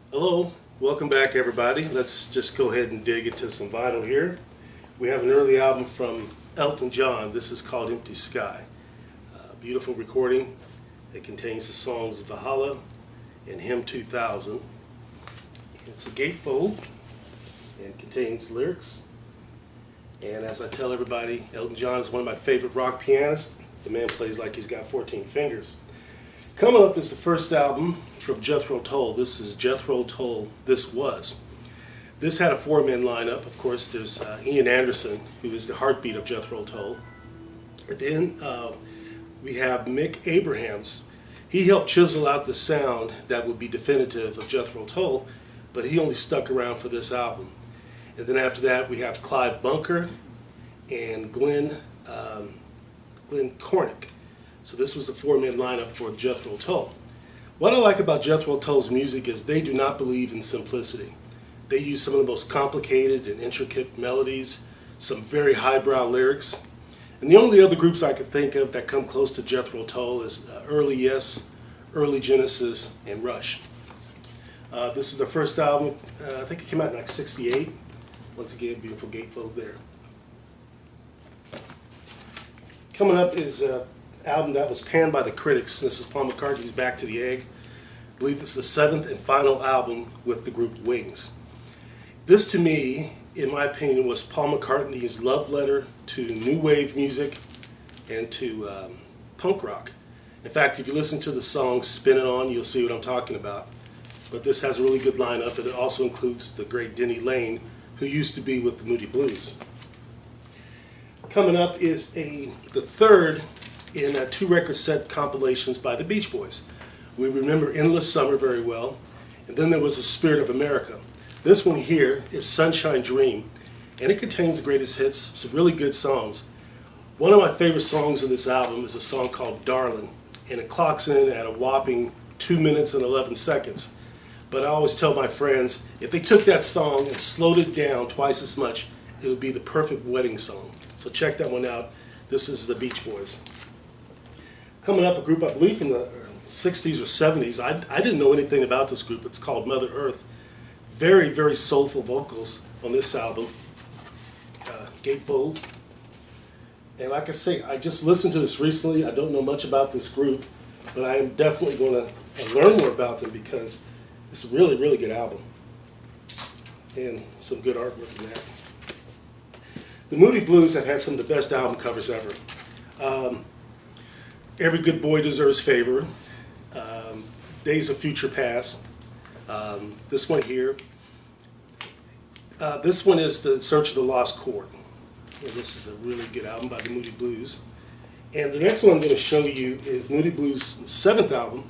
Hello, welcome back everybody. Let's just go ahead and dig into some vinyl here. We have an early album from Elton John. This is called Empty Sky. Beautiful recording. It contains the songs Valhalla and Hymn 2000. It's a gatefold and contains lyrics. And as I tell everybody, Elton John is one of my favorite rock pianists. The man plays like he's got 14 fingers. Coming up is the first album from Jethro Tull. This is Jethro Tull, This Was. This had a four-man lineup. Of course, there's Ian Anderson, who is the heartbeat of Jethro Tull. At the end, we have Mick Abrahams. He helped chisel out the sound that would be definitive of Jethro Tull, but he only stuck around for this album. And then after that, we have Clive Bunker and Glenn Cornick. So this was the four-man lineup for Jethro Tull. What I like about Jethro Tull's music is they do not believe in simplicity. They use some of the most complicated and intricate melodies, some very highbrow lyrics. And the only other groups I could think of that come close to Jethro Tull is Early Yes, Early Genesis, and Rush. This is their first album. I think it came out in like '68. Once again, beautiful gatefold there. Coming up is album that was panned by the critics. This is Paul McCartney's Back to the Egg. I believe this is the seventh and final album with the group Wings. This, to me, in my opinion, was Paul McCartney's love letter to new wave music and to punk rock. In fact, if you listen to the song Spin It On, you'll see what I'm talking about. But this has a really good lineup, and it also includes the great Denny Laine, who used to be with the Moody Blues. Coming up is the third in two record set compilations by the Beach Boys. We remember Endless Summer very well, and then there was The Spirit of America. This one here is Sunshine Dream, and it contains the greatest hits, some really good songs. One of my favorite songs in this album is a song called Darlin', and it clocks in at a whopping 2 minutes and 11 seconds. But I always tell my friends, if they took that song and slowed it down twice as much, it would be the perfect wedding song. So check that one out. This is the Beach Boys. Coming up, a group I believe from the 60s or 70s. I didn't know anything about this group. It's called Mother Earth. Very, very soulful vocals on this album. Gatefold. And like I say, I just listened to this recently. I don't know much about this group, but I am definitely going to learn more about them because it's a really, really good album. And some good artwork in that. The Moody Blues have had some of the best album covers ever. Every Good Boy Deserves Favor, Days of Future Past, this one here. This one is The Search of the Lost Chord. And this is a really good album by the Moody Blues. And the next one I'm going to show you is Moody Blues' seventh album.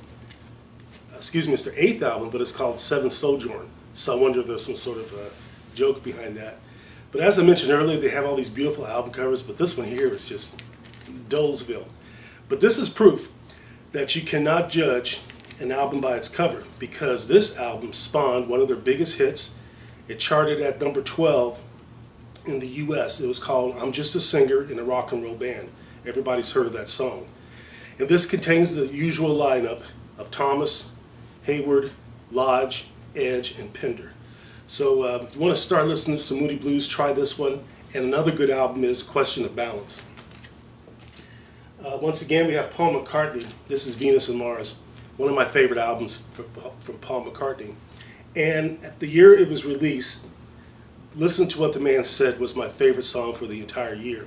It's their eighth album, but it's called Seventh Sojourn. So I wonder if there's some sort of joke behind that. But as I mentioned earlier, they have all these beautiful album covers, but this one here is just Dolesville. But this is proof that you cannot judge an album by its cover, because this album spawned one of their biggest hits. It charted at number 12 in the US. It was called I'm Just a Singer in a Rock and Roll Band. Everybody's heard of that song. And this contains the usual lineup of Thomas, Hayward, Lodge, Edge, and Pender. So if you want to start listening to some Moody Blues, try this one. And another good album is Question of Balance. Once again, we have Paul McCartney. This is Venus and Mars, one of my favorite albums from Paul McCartney. And at the year it was released, Listen to What the Man Said was my favorite song for the entire year.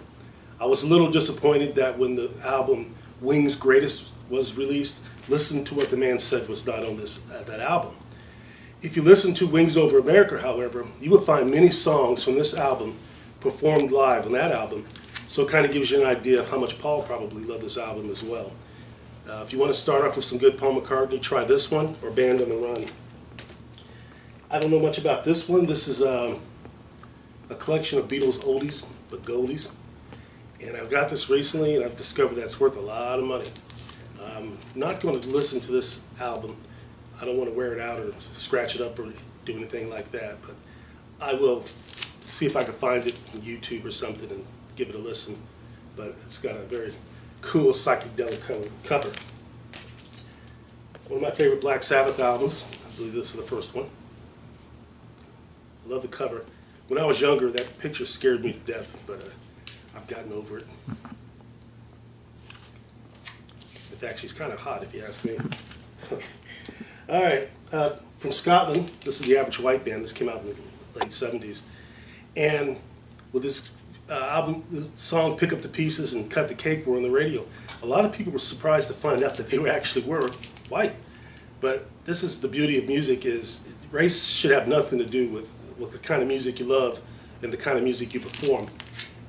I was a little disappointed that when the album Wings Greatest was released, Listen to What the Man Said was not on that album. If you listen to Wings Over America, however, you will find many songs from this album performed live on that album. So it kind of gives you an idea of how much Paul probably loved this album as well. If you want to start off with some good Paul McCartney, try this one or Band on the Run. I don't know much about this one. This is a collection of Beatles oldies but goldies. And I got this recently and I've discovered that it's worth a lot of money. I'm not going to listen to this album. I don't want to wear it out or scratch it up or do anything like that. But I will see if I can find it on YouTube or something and give it a listen. But it's got a very cool psychedelic cover. One of my favorite Black Sabbath albums. I believe this is the first one. I love the cover. When I was younger, that picture scared me to death, but I've gotten over it. It's actually, it's kind of hot if you ask me. Okay. All right, from Scotland, this is the Average White Band. This came out in the late 70s. And with this album, this song Pick Up the Pieces and Cut the Cake were on the radio. A lot of people were surprised to find out that they actually were white. But this is the beauty of music, is race should have nothing to do with the kind of music you love and the kind of music you perform.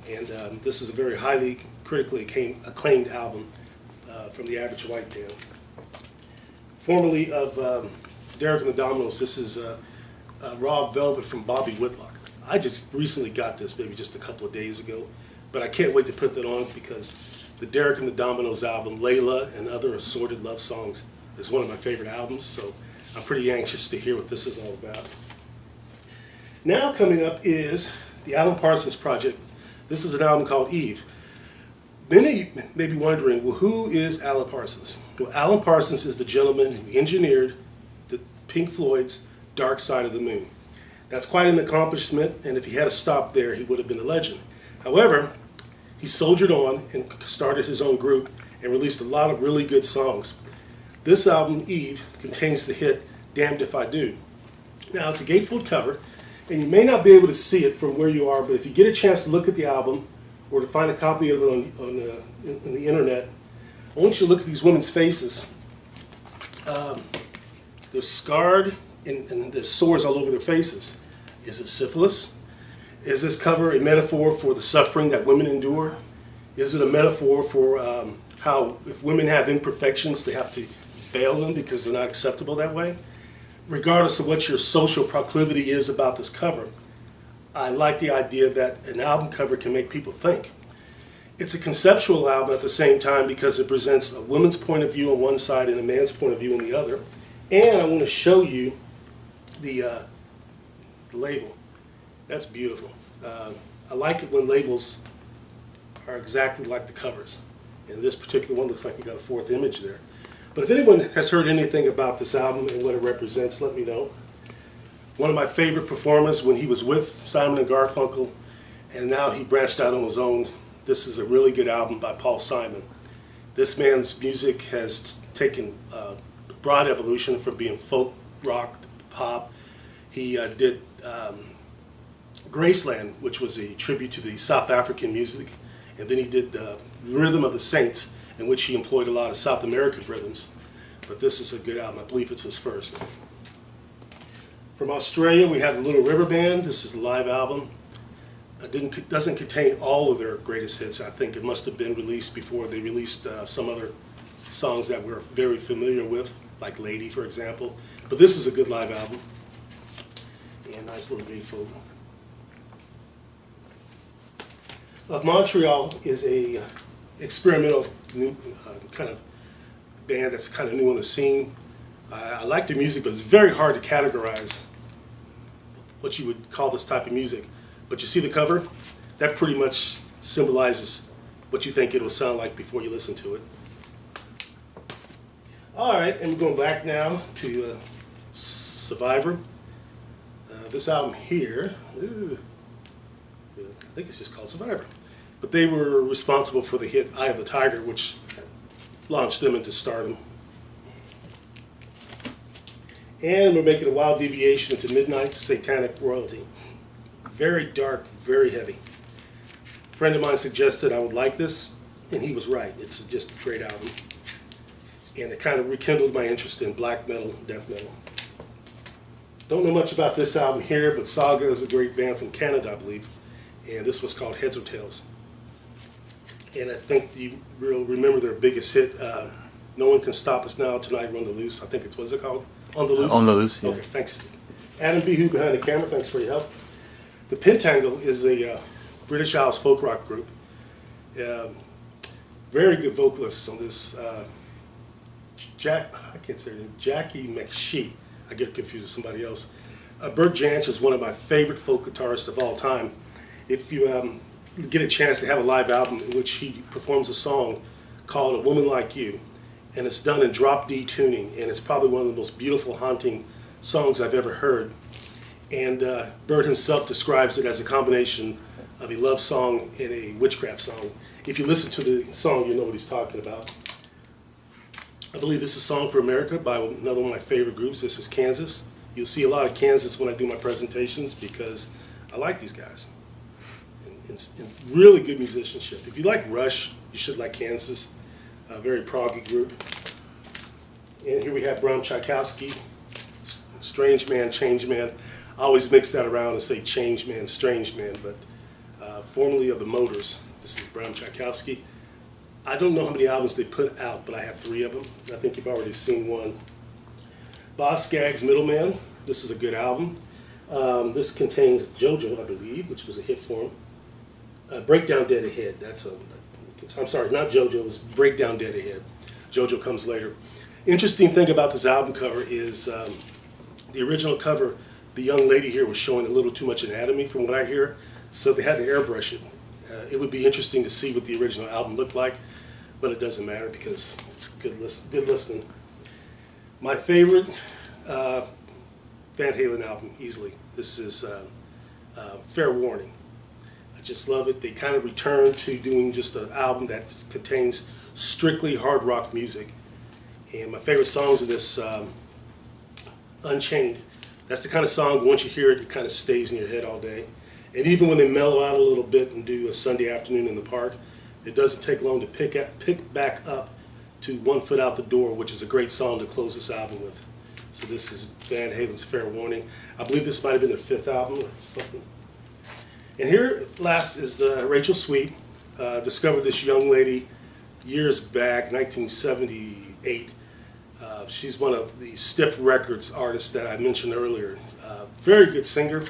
And this is a very highly critically acclaimed album from the Average White Band. Formerly of Derek and the Dominos, this is Raw Velvet from Bobby Whitlock. I just recently got this, maybe just a couple of days ago, but I can't wait to put that on because the Derek and the Dominos album, Layla and Other Assorted Love Songs, is one of my favorite albums, so I'm pretty anxious to hear what this is all about. Now coming up is the Alan Parsons Project. This is an album called Eve. Many may be wondering, well, who is Alan Parsons? Well, Alan Parsons is the gentleman who engineered the Pink Floyd's Dark Side of the Moon. That's quite an accomplishment, and if he had stopped there, he would have been a legend. However, he soldiered on and started his own group and released a lot of really good songs. This album, Eve, contains the hit Damned If I Do. Now, it's a gatefold cover, and you may not be able to see it from where you are, but if you get a chance to look at the album or to find a copy of it on the internet, I want you to look at these women's faces. They're scarred, and there's sores all over their faces. Is it syphilis? Is this cover a metaphor for the suffering that women endure? Is it a metaphor for how if women have imperfections, they have to veil them because they're not acceptable that way? Regardless of what your social proclivity is about this cover, I like the idea that an album cover can make people think. It's a conceptual album at the same time because it presents a woman's point of view on one side and a man's point of view on the other. And I want to show you the label. That's beautiful. I like it when labels are exactly like the covers. And this particular one looks like we got a fourth image there. But if anyone has heard anything about this album and what it represents, let me know. One of my favorite performers when he was with Simon and Garfunkel, and now he branched out on his own. This is a really good album by Paul Simon. This man's music has taken broad evolution from being folk, rock, pop. He did Graceland, which was a tribute to the South African music, and then he did Rhythm of the Saints, in which he employed a lot of South American rhythms. But this is a good album. I believe it's his first. From Australia, we have the Little River Band. This is a live album. It doesn't contain all of their greatest hits. I think it must have been released before they released some other songs that we're very familiar with, like Lady, for example. But this is a good live album. And nice little gatefold. Of Montreal is a experimental new kind of band that's kind of new on the scene. I like their music, but it's very hard to categorize what you would call this type of music. But you see the cover? That pretty much symbolizes what you think it will sound like before you listen to it. All right, and we're going back now to Survivor. This album here, I think it's just called Survivor. But they were responsible for the hit Eye of the Tiger, which launched them into stardom. And we're making a wild deviation into Midnight Satanic Royalty. Very dark, very heavy. A friend of mine suggested I would like this, and he was right. It's just a great album. And it kind of rekindled my interest in black metal, death metal. Don't know much about this album here, but Saga is a great band from Canada, I believe. And this was called Heads or Tails. And I think you will remember their biggest hit, No One Can Stop Us Now, Tonight, Run the Loose. I think it's, what's it called? On the Loose? On the Loose, yeah. Okay, thanks. Adam Behu behind the camera, thanks for your help. The Pentangle is a British Isles folk rock group. Very good vocalists on this. I can't say her name, Jackie McShee. I get confused with somebody else. Bert Jansch is one of my favorite folk guitarists of all time. If you get a chance to have a live album in which he performs a song called A Woman Like You, and it's done in drop D tuning, and it's probably one of the most beautiful, haunting songs I've ever heard. And Bird himself describes it as a combination of a love song and a witchcraft song. If you listen to the song, you know what he's talking about. I believe this is Song for America by another one of my favorite groups. This is Kansas. You'll see a lot of Kansas when I do my presentations because I like these guys. And really good musicianship. If you like Rush, you should like Kansas. A very proggy group. And here we have Bram Tchaikovsky, Strange Man, Change Man. I always mix that around and say Change Man, Strange Man, but formerly of the Motors. This is Bram Tchaikovsky. I don't know how many albums they put out, but I have 3 of them. I think you've already seen one. Boz Scaggs' Middleman. This is a good album. This contains JoJo, I believe, which was a hit for him. Breakdown Dead Ahead. I'm sorry, not JoJo. It was Breakdown Dead Ahead. JoJo comes later. Interesting thing about this album cover is the original cover, the young lady here was showing a little too much anatomy from what I hear, so they had to airbrush it. It would be interesting to see what the original album looked like, but it doesn't matter because it's good listening. My favorite Van Halen album, easily. This is Fair Warning. I just love it. They kind of returned to doing just an album that contains strictly hard rock music. And my favorite songs in this, Unchained. That's the kind of song, once you hear it, it kind of stays in your head all day. And even when they mellow out a little bit and do a Sunday afternoon in the park, it doesn't take long to pick back up to One Foot Out the Door, which is a great song to close this album with. So this is Van Halen's Fair Warning. I believe this might have been their 5th album or something. And here last is Rachel Sweet. Discovered this young lady years back, 1978. She's one of the Stiff Records artists that I mentioned earlier. Very good singer.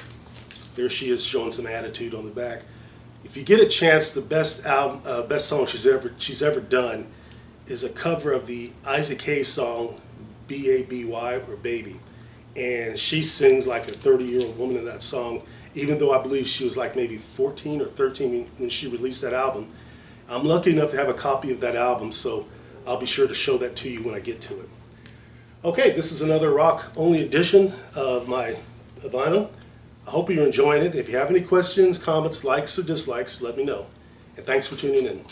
There she is showing some attitude on the back. If you get a chance, the best song she's ever done is a cover of the Isaac Hayes song B-A-B-Y or Baby. And she sings like a 30-year-old woman in that song, even though I believe she was like maybe 14 or 13 when she released that album. I'm lucky enough to have a copy of that album, so I'll be sure to show that to you when I get to it. Okay, this is another rock-only edition of my vinyl. I hope you're enjoying it. If you have any questions, comments, likes, or dislikes, let me know. And thanks for tuning in.